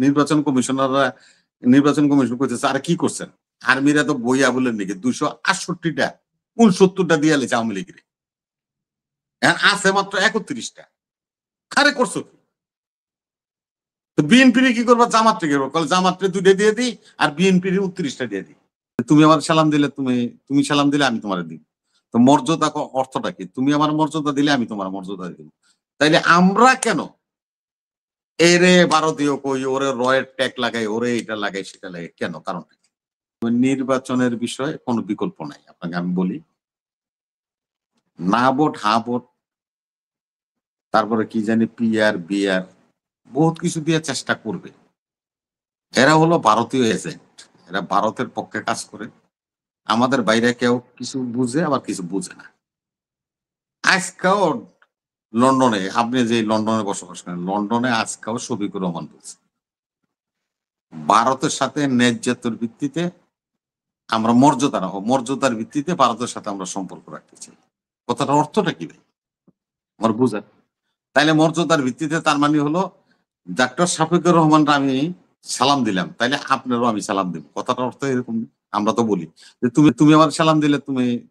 নির্বাচন কমিশনাররা নির্বাচন কমিশন করতেছে আর কি করছেন? আর্মিরা তো বইয়া বলেন নাকি 268টা 69টা দিয়ে লেছে আওয়ামী লীগের, আছে মাত্র 31টা। খারে করছো কি? বিএনপির কি করবো? জামাতরে কি করবো? জামাতরে 2টা দিয়ে দিই আর বিএনপির 39টা দিয়ে দিই। তুমি আমার সালাম দিলে তুমি সালাম দিলে আমি তোমার দিই। তো মর্যাদা অর্থটা কি? তুমি আমার মর্যাদা দিলে আমি তোমার মর্যাদা দিব। তাইলে আমরা কেন এরে ভারতীয় কই, ওরে রয়ের ট্যাগ লাগাই, ওরে এটা লাগাই সেটা লাগাই কেন? কারণ নির্বাচনের বিষয়ে কোনো বিকল্প নাই। আপনাকে আমি বলি, না ভোট, হা ভোট, তারপরে কি জানি পিআর, বিআর, বহুত কিছু দিয়ে চেষ্টা করবে। এরা হলো ভারতীয় এজেন্ট, এরা ভারতের পক্ষে কাজ করে। আমাদের বাইরে কেউ কিছু বুঝে, আবার কিছু বুঝে না। আজকেও লন্ডনে, আপনি যে লন্ডনে বসবাস করেন, লন্ডনে আজকেও শফিকুর রহমান বলছে ভারতের সাথে ন্যায্যতার ভিত্তিতে আমরা মর্যাদার ভিত্তিতে ভারতের সাথে আমরা সম্পর্ক রাখতে চাই। কথাটার অর্থটা কি ভাই আমার বুঝেন? তাইলে মর্যাদার ভিত্তিতে তার মানে হলো ডাক্তার শফিকুর রহমানরা আমি সালাম দিলাম, তাইলে আপনারও আমি সালাম দেব। কথাটার অর্থ এরকম। আমরা তো বলি যে তুমি আমার সালাম দিলে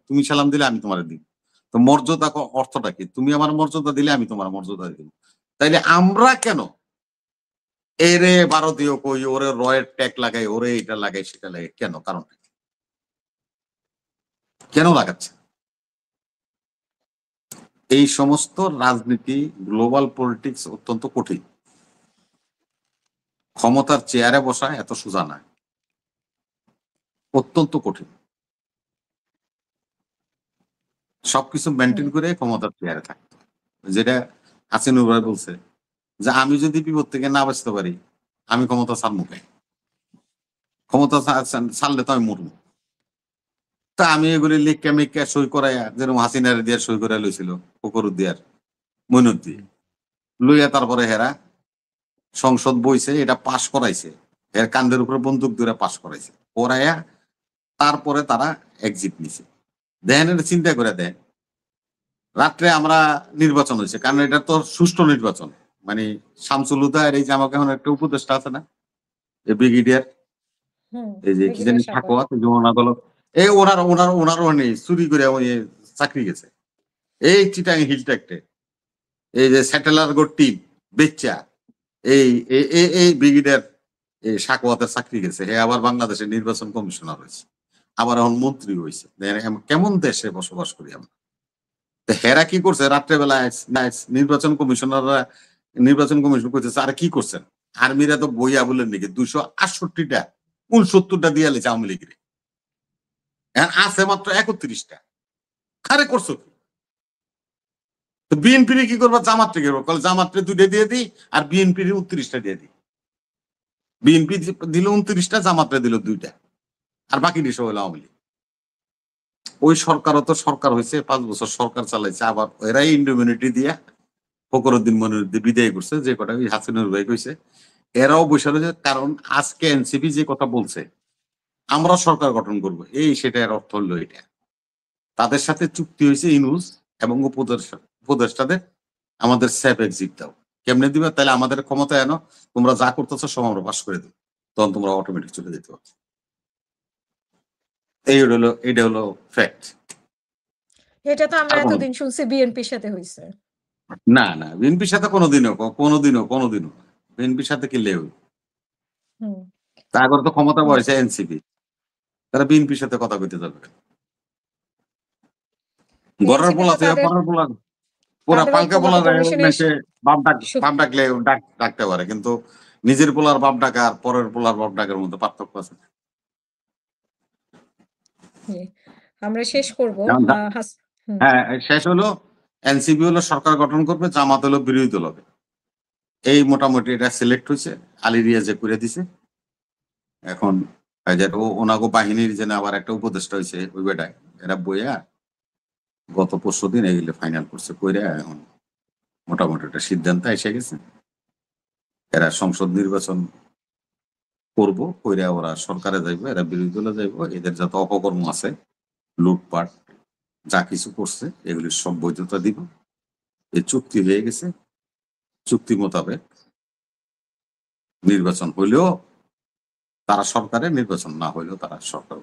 তুমি সালাম দিলে আমি তোমার দিব। তো মর্যাদা অর্থটা কি? তুমি আমার মর্যাদা দিলে আমি তোমার মর্যাদা দিব। তাইলে আমরা কেন এরে ভারতীয় কই, ওরে রয়ের ট্যাগ লাগাই, ওরে এটা লাগাই সেটা লাগাই কেন? কারণ কেন লাগাচ্ছে? এই সমস্ত রাজনীতি, গ্লোবাল পলিটিক্স অত্যন্ত কঠিন। ক্ষমতার চেয়ারে বসা এত সোজা না, অত্যন্ত কঠিন। সবকিছু মেনটেন করে ক্ষমতার চেয়ারে থাকতে, যেটা হাসিনুর ভাই বলছে যে আমি যদি বিপদ থেকে না বাঁচতে পারি আমি ক্ষমতা ছাড়বো কেন? ক্ষমতা ছাড়লে তো আমি মরবো। তা আমি এগুলি লিখকে মিখকে সই করাইয়া, যেরকম হাসিনার দিয়ে সই করে লইছিল ফখরুদ্দিয়ার, মইনুদ্দিন লইয়া, তারপরে হেরা সংসদ বইছে, এটা পাশ করাইছে, এর কান্দের উপরে বন্দুক ধরে পাশ করাইছে, করাইয়া তারপরে তারা এক্সিট নিছে। দেখেন, এটা চিন্তা করে দেন, রাত্রে আমরা নির্বাচন হয়েছে, কারণ এটা তো সুষ্ঠু নির্বাচন। মানে শামসুল হুদার এই যে আমাকে এখন একটা উপদেষ্টা আছে না, এই ব্রিগেডিয়ার, এই যে কি জানি সাকোয়াত, এই ওনারও নেই, চুরি করে চাকরি গেছে এই চিটাং হিলটেকটে, এই যে স্যাটেলার গো টিম বেচ্চা, এই এই ব্রিগেডিয়ার এই সাকোয়াতের চাকরি গেছে, হে আবার বাংলাদেশের নির্বাচন কমিশনার হয়েছে, আবার এখন মন্ত্রী হয়েছে। কেমন দেশে বসবাস করি আমরা? হেরা কি করছে? রাত্রেবেলায় নির্বাচন কমিশন করতেছে আর কি করছেন? আর্মিরা তো বইয়া বলেন নাকি 268টা 69টা দিয়ে লেছে আওয়ামী লীগের, আছে মাত্র 31টা। খারে করছো কি? বিএনপির কি করবো? জামাতরে কি করবো? জামাতরে 2টা দিয়ে দিই আর বিএনপির 39টা দিয়ে দিই। বিএনপি দিল 29টা, জামাতরে দিল 2টা, আর বাকি সব হলো আওয়ামী লীগ। ওই সরকারও তো সরকার হয়েছে, 5 বছর সরকার চালাইছে, আবার এরাই ইন্ডিমিউনিটি দিয়া ফখরুদ্দিন মনিরুদ্দিন বিদায় করছে, যে কটা ওই হাসিনুর ভাই কইছে। এরাও বসে রয়েছে, কারণ আজকে এনসিপি যে কথা বলছে আমরা সরকার গঠন করব, এই সেটার অর্থ হলো এটা। তাদের সাথে চুক্তি হয়েছে ইনুস এবং উপদেষ্টাদের, আমাদের সেফ এক্সিট দাও। কেমনে দিবে? তাহলে আমাদের ক্ষমতায় এনো, তোমরা যা করতেছো সব আমরা পাস করে দেবো, তখন তোমরা অটোমেটিক চলে যেতে পারো। এটা হলো ফ্যাক্ট। এটা তো আমরা এতদিন শুনছি বিএনপির সাথে হইছে। না না, বিএনপির সাথে কোনোদিনও বিএনপির সাথে কি লেও, তারপর তো ক্ষমতা বয়সে এনসিপি, তারা বিএনপির সাথে কথা কইতে যাবে। গড়ের পোলা থেকে পরের পোলা, পুরা পাঙ্কা পোলা বাপ ডাকলে ডাকতে পারে, কিন্তু নিজের পোলার বাপ ডাকা আর পরের পোলার বাপ ডাকার মধ্যে পার্থক্য আছে। আমরা শেষ করব। হ্যাঁ, শেষ হলো এনসিপি হলো সরকার গঠন করবে, জামাত হলো বিরোধী দল হবে। এই মোটামুটি এটা সিলেক্ট হয়েছে, আলী রিয়াজে করে দিছে। এখন ওনাগো বাহিনীর যেন আবার একটা উপদেষ্টা হয়েছে ওই বেটায়, এরা বইয়া গত 5 দিন এগুলো ফাইনাল করছে, কইরা এখন মোটামুটি একটা সিদ্ধান্ত এসে গেছে। এরা সংসদ নির্বাচন করব, কইরা ওরা সরকারে যাইবো, এরা বিরোধী দলে যাইবো। এদের যত অপকর্ম আছে, লুটপাট যা কিছু করছে, এগুলির সব বৈধতা দিব। এই চুক্তি হয়ে গেছে, চুক্তি মোতাবেক নির্বাচন হইলেও তারা সরকারে, নির্বাচন না হইলেও তারা সরকার